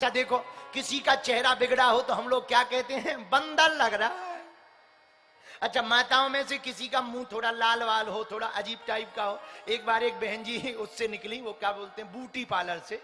अच्छा देखो, किसी का चेहरा बिगड़ा हो तो हम लोग क्या कहते हैं, बंदर लग रहा है। अच्छा, माताओं में से किसी का मुंह थोड़ा लाल वाल हो, थोड़ा अजीब टाइप का हो। एक बार एक बहन जी उससे निकली, वो क्या बोलते हैं, ब्यूटी पार्लर से।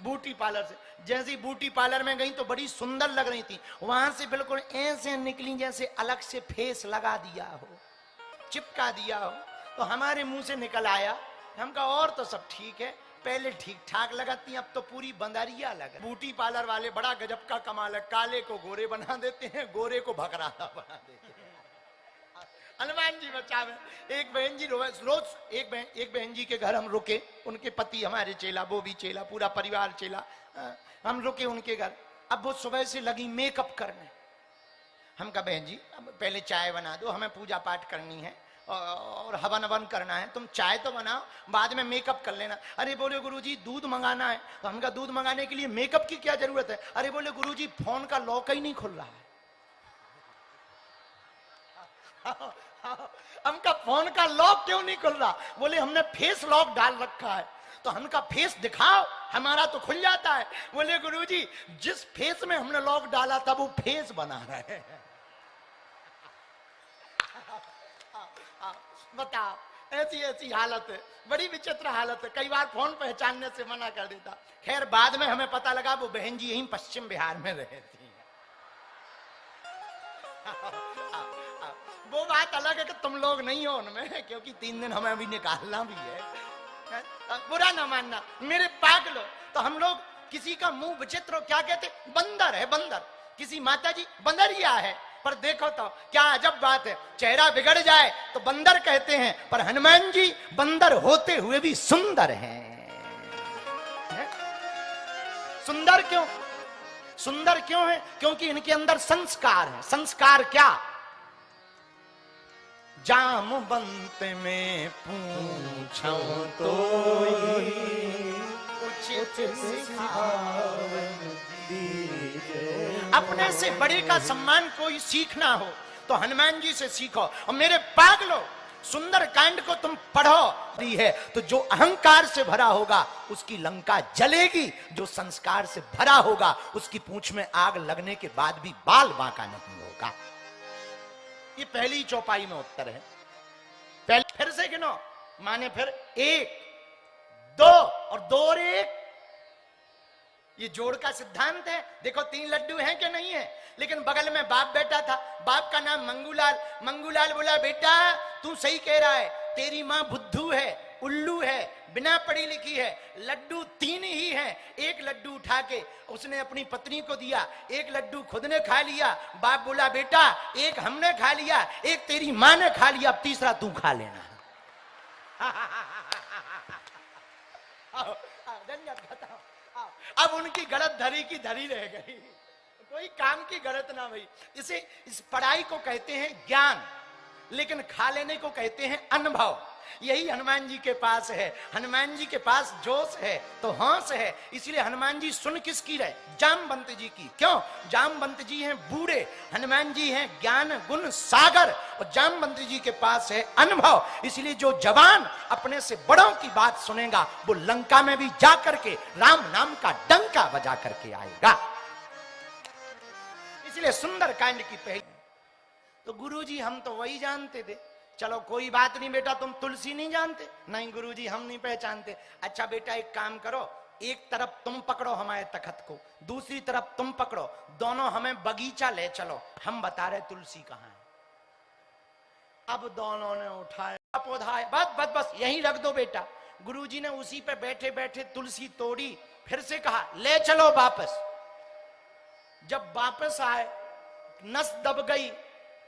ब्यूटी पार्लर से जैसे ब्यूटी पार्लर में गई तो बड़ी सुंदर लग रही थी। वहां से बिल्कुल ऐसे निकली जैसे अलग से फेस लगा दिया हो, चिपका दिया हो। तो हमारे मुंह से निकल आया, हम कहा और तो सब ठीक है, पहले ठीक ठाक लगाती, अब तो पूरी बंदरिया लगा। ब्यूटी पार्लर वाले बड़ा गजब का कमाल है, काले को गोरे बना देते हैं, गोरे को भकराता बना देते हैं। हनुमान जी बचावे। एक बहन जी रोज एक बहन जी के घर हम रुके, उनके पति हमारे चेला, वो भी चेला, पूरा परिवार चेला। हम रुके उनके घर। अब वो सुबह से लगी मेकअप करने। हम कहा बहन जी अब पहले चाय बना दो, हमें पूजा पाठ करनी है और हवन हवन करना है, तुम चाय तो बनाओ, बाद में मेकअप कर लेना। अरे बोले गुरुजी दूध मंगाना है। तो हम कहा दूध मंगाने के लिए मेकअप की क्या जरूरत है। अरे बोले गुरुजी फोन का लॉक ही नहीं खुल रहा है। हमका फोन का लॉक क्यों नहीं खुल रहा। बोले हमने फेस लॉक डाल रखा है। तो हमका फेस दिखाओ, हमारा तो खुल जाता है। बोले गुरुजी जिस फेस में हमने लॉक डाला था वो फेस बना रहे हैं। बताओ, ऐसी ऐसी हालत है, बड़ी विचित्र हालत है। कई बार फोन पहचानने से मना कर देता। खैर बाद में हमें पता लगा वो बहन जी यहीं पश्चिम बिहार में रहती थी। वो बात अलग है कि तुम लोग नहीं हो उनमें, क्योंकि 3 दिन हमें अभी निकालना भी है। बुरा ना मानना मेरे पागलो। तो हम लोग किसी का मुंह विचित्र हो क्या कहते, बंदर है बंदर। किसी माता जी बंदरिया है, पर देखो तो क्या अजब बात है, चेहरा बिगड़ जाए तो बंदर कहते हैं, पर हनुमान जी बंदर होते हुए भी सुंदर हैं। सुंदर क्यों, सुंदर क्यों है, क्योंकि इनके अंदर संस्कार है। संस्कार क्या, जामवंत में पूछो तो अपने से बड़े का सम्मान कोई सीखना हो तो हनुमान जी से सीखो। और मेरे पागलो सुंदर कांड को तुम पढ़ो है तो जो अहंकार से भरा होगा उसकी लंका जलेगी, जो संस्कार से भरा होगा उसकी पूंछ में आग लगने के बाद भी बाल बांका नहीं होगा। ये पहली चौपाई में उत्तर है। पहले फिर से गिनो, माने फिर 1 2 और 2 और 1, ये जोड़ का सिद्धांत है। देखो 3 लड्डू हैं कि नहीं है, लेकिन बगल में बाप बैठा था, बाप का नाम मंगूलाल। मंगूलाल बोला बेटा तू सही कह रहा है, तेरी माँ बुद्धू है, उल्लू है, बिना पढ़ी लिखी है, लड्डू 3 ही हैं। 1 लड्डू उठा के उसने अपनी पत्नी को दिया, 1 लड्डू खुद ने खा लिया। बाप बोला बेटा 1 हमने खा लिया, 1 तेरी माँ ने खा लिया, अब तीसरा तू खा लेना। अब उनकी गलत धरी की धरी रह गई, कोई काम की गलत ना भई। इस पढ़ाई को कहते हैं ज्ञान, लेकिन खा लेने को कहते हैं अनुभव। यही हनुमान जी के पास है। हनुमान जी के पास जोश है तो होश है, इसलिए हनुमान जी सुन किसकी रहे, जामवंत जी की। क्यों, जामवंत जी हैं बूढ़े, हनुमान जी हैं ज्ञान गुण सागर, और जामवंत जी के पास है अनुभव। इसलिए जो जवान अपने से बड़ों की बात सुनेगा वो लंका में भी जाकर के राम नाम का डंका बजा करके आएगा। इसलिए सुंदर कांड की पहली। तो गुरुजी हम तो वही जानते थे। चलो कोई बात नहीं बेटा, तुम तुलसी नहीं जानते। नहीं गुरुजी हम नहीं पहचानते। अच्छा बेटा एक काम करो, एक तरफ तुम पकड़ो हमारे तखत को, दूसरी तरफ तुम पकड़ो, दोनों हमें बगीचा ले चलो, हम बता रहे तुलसी कहाँ है। अब दोनों ने उठाया पौधा है, बस बस बस यहीं रख दो बेटा। गुरुजी ने उसी पे बैठे बैठे तुलसी तोड़ी, फिर से कहा ले चलो वापस। जब वापस आए नस दब गई,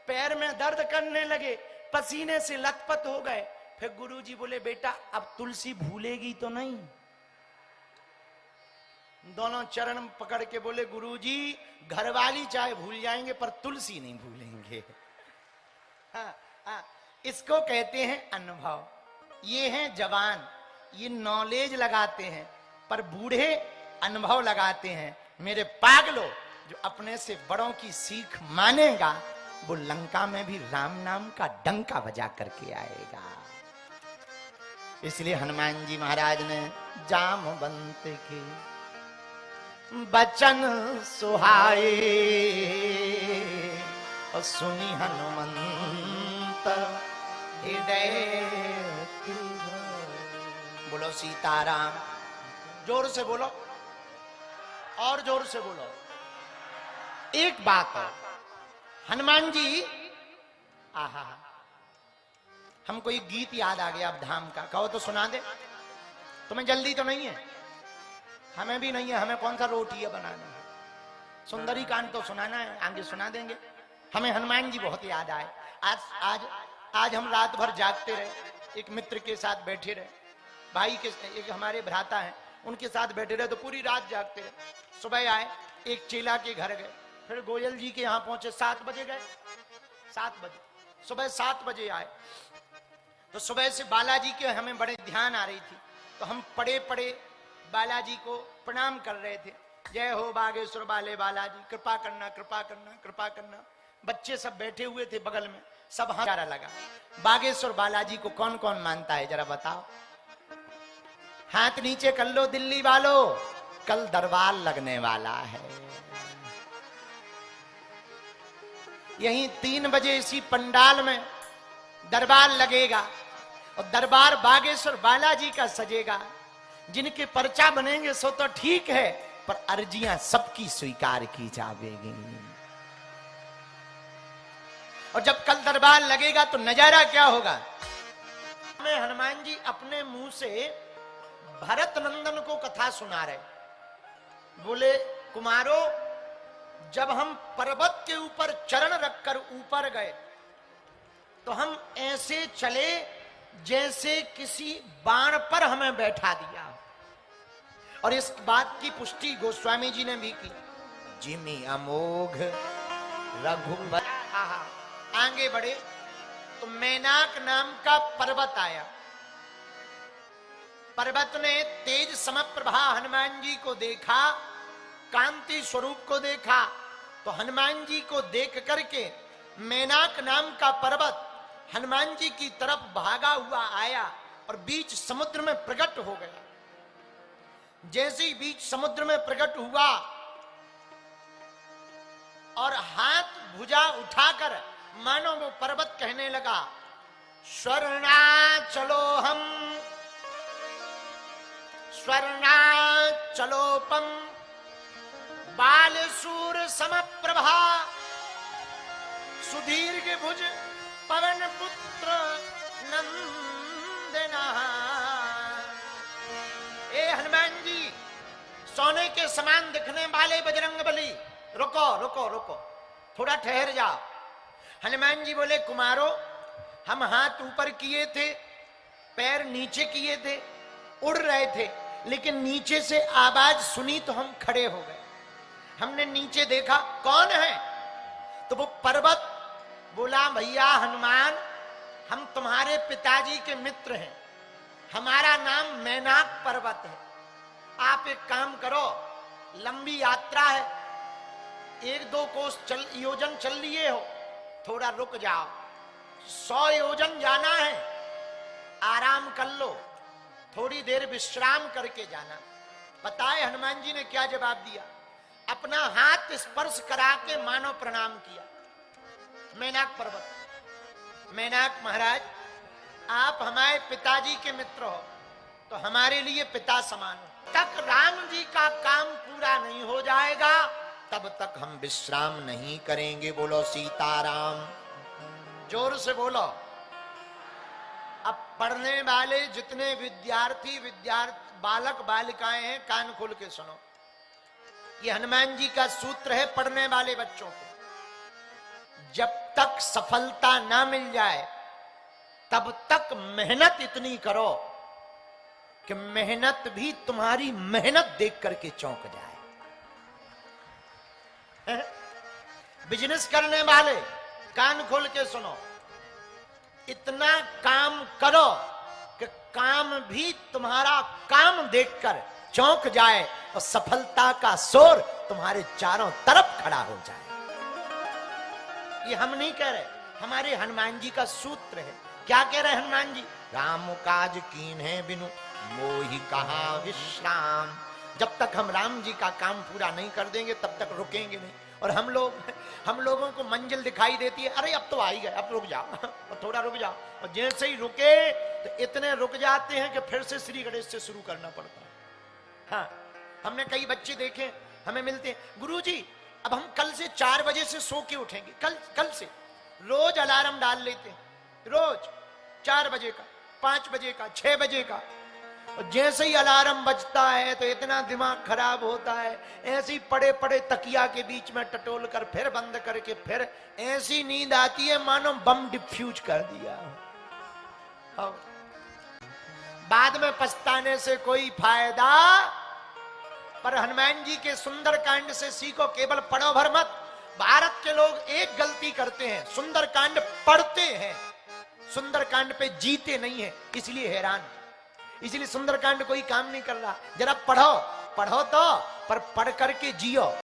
पैर में दर्द करने लगे, पसीने से लथपथ हो गए। फिर गुरुजी बोले बेटा अब तुलसी भूलेगी तो नहीं। दोनों चरण पकड़ के बोले गुरुजी घरवाली चाहे भूल जाएंगे पर तुलसी नहीं भूलेंगे। हाँ, हाँ, इसको कहते हैं अनुभव। ये हैं जवान, ये नॉलेज लगाते हैं, पर बूढ़े अनुभव लगाते हैं। मेरे पागलो जो अपने से बड़ों की सीख मानेगा वो लंका में भी राम नाम का डंका बजा करके आएगा। इसलिए हनुमान जी महाराज ने जामवंत के बचन सुहाए और सुनी हनुमंत हृदय की। बोलो सीताराम। जोर से बोलो और जोर से बोलो। एक बात है, हनुमान जी, आहा, हमको एक गीत याद आ गया अब धाम का, कहो तो सुना दे। तुम्हें जल्दी तो नहीं है? हमें भी नहीं है, हमें कौन सा रोटी है बनाना है। सुंदरी कांड तो सुनाना है, आगे सुना देंगे। हमें हनुमान जी बहुत याद आए। आज आज आज हम रात भर जागते रहे, एक मित्र के साथ बैठे रहे, भाई के एक हमारे भ्राता हैं, उनके साथ बैठे रहे तो पूरी रात जागते रहे। सुबह आए, एक चेला के घर गए, फिर गोयल जी के यहाँ पहुंचे, 7 बजे गए, 7 बजे, सुबह 7 बजे आए। तो सुबह से बालाजी के हमें बड़े ध्यान आ रही थी, तो हम पड़े पड़े बालाजी को प्रणाम कर रहे थे। जय हो बागेश्वर वाले बालाजी, कृपा करना कृपा करना कृपा करना। बच्चे सब बैठे हुए थे बगल में, सब हाथ लगा। बागेश्वर बालाजी को कौन कौन मानता है जरा बताओ? हाथ नीचे कर लो दिल्ली वालों, कल दरबार लगने वाला है। यहीं 3 बजे इसी पंडाल में दरबार लगेगा और दरबार बागेश्वर बालाजी का सजेगा। जिनके पर्चा बनेंगे सो तो ठीक है, पर अर्जियां सबकी स्वीकार की जाएगी। और जब कल दरबार लगेगा तो नजारा क्या होगा? मैं हनुमान जी अपने मुंह से भरत नंदन को कथा सुना रहे, बोले कुमारो, जब हम पर्वत के ऊपर चरण रखकर ऊपर गए तो हम ऐसे चले जैसे किसी बाण पर हमें बैठा दिया। और इस बात की पुष्टि गोस्वामी जी ने भी की। जिमी अमोघ रघुबर। आगे बढ़े तो मैनाक नाम का पर्वत आया। पर्वत ने तेज समप्रभा हनुमान जी को देखा, कांति स्वरूप को देखा, तो हनुमान जी को देख करके मैनाक नाम का पर्वत हनुमान जी की तरफ भागा हुआ आया और बीच समुद्र में प्रकट हो गया। जैसे ही बीच समुद्र में प्रकट हुआ और हाथ भुजा उठाकर मानो वो पर्वत कहने लगा, स्वर्णाचलोहम स्वर्णाचलोपम बालसूर समप्रभा सुदीर्घ भुज पवन पुत्र नंदना। ए हनुमान जी, सोने के समान दिखने वाले बजरंगबली, रुको रुको रुको, थोड़ा ठहर जाओ। हनुमान जी बोले कुमारो, हम हाथ ऊपर किए थे, पैर नीचे किए थे, उड़ रहे थे, लेकिन नीचे से आवाज सुनी तो हम खड़े हो गए। हमने नीचे देखा, कौन है? तो वो पर्वत बोला, भैया हनुमान, हम तुम्हारे पिताजी के मित्र हैं, हमारा नाम मैनाक पर्वत है। आप एक काम करो, लंबी यात्रा है, 1-2 कोस योजन चल लिए हो, थोड़ा रुक जाओ, 100 योजन जाना है, आराम कर लो, थोड़ी देर विश्राम करके जाना। पता है हनुमान जी ने क्या जवाब दिया? अपना हाथ स्पर्श करा के मानो प्रणाम किया। मैनाक पर्वत, मैनाक महाराज, आप हमारे पिताजी के मित्र हो तो हमारे लिए पिता समान हो। तक राम जी का काम पूरा नहीं हो जाएगा तब तक हम विश्राम नहीं करेंगे। बोलो सीताराम। जोर से बोलो। अब पढ़ने वाले जितने विद्यार्थी बालक बालिकाएं हैं, कान खोल के सुनो। ये हनुमान जी का सूत्र है पढ़ने वाले बच्चों को। जब तक सफलता ना मिल जाए तब तक मेहनत इतनी करो कि मेहनत भी तुम्हारी मेहनत देख करके चौंक जाए। बिजनेस करने वाले कान खोल के सुनो, इतना काम करो कि काम भी तुम्हारा काम देखकर चौंक जाए और सफलता का शोर तुम्हारे चारों तरफ खड़ा हो जाए। ये हम नहीं कह रहे, हमारे हनुमान जी का सूत्र है। क्या कह रहे हनुमान जी? राम काज कीन्हे बिनु मोहि कहा विश्राम, जब तक हम राम जी का काम पूरा नहीं कर देंगे तब तक रुकेंगे नहीं। और हम लोगों को मंजिल दिखाई देती है, अरे अब तो आ ही गए, अब रुक जाओ और थोड़ा रुक जाओ, और जैसे ही रुके तो इतने रुक जाते हैं कि फिर से श्री गणेश से शुरू करना पड़ता है। हाँ, हमने कई बच्चे देखे हमें मिलते हैं, गुरुजी अब हम कल से 4 बजे से सो के उठेंगे, कल से रोज अलार्म डाल लेते हैं, रोज 4 बजे का, 5 बजे का, 6 बजे का, और जैसे ही अलार्म बजता है तो इतना दिमाग खराब होता है, ऐसी पड़े पड़े तकिया के बीच में टटोल कर फिर बंद करके फिर ऐसी नींद आती है मानो बम डिफ्यूज कर दिया। और बाद में पछताने से कोई फायदा, पर हनुमान जी के सुंदर कांड से सीखो, केवल पढ़ो भर मत। भारत के लोग एक गलती करते हैं, सुंदर कांड पढ़ते हैं, सुंदर कांड पे जीते नहीं है, इसलिए हैरान, इसलिए सुंदरकांड कोई काम नहीं कर रहा। जरा पढ़ो तो, पर पढ़ करके जियो।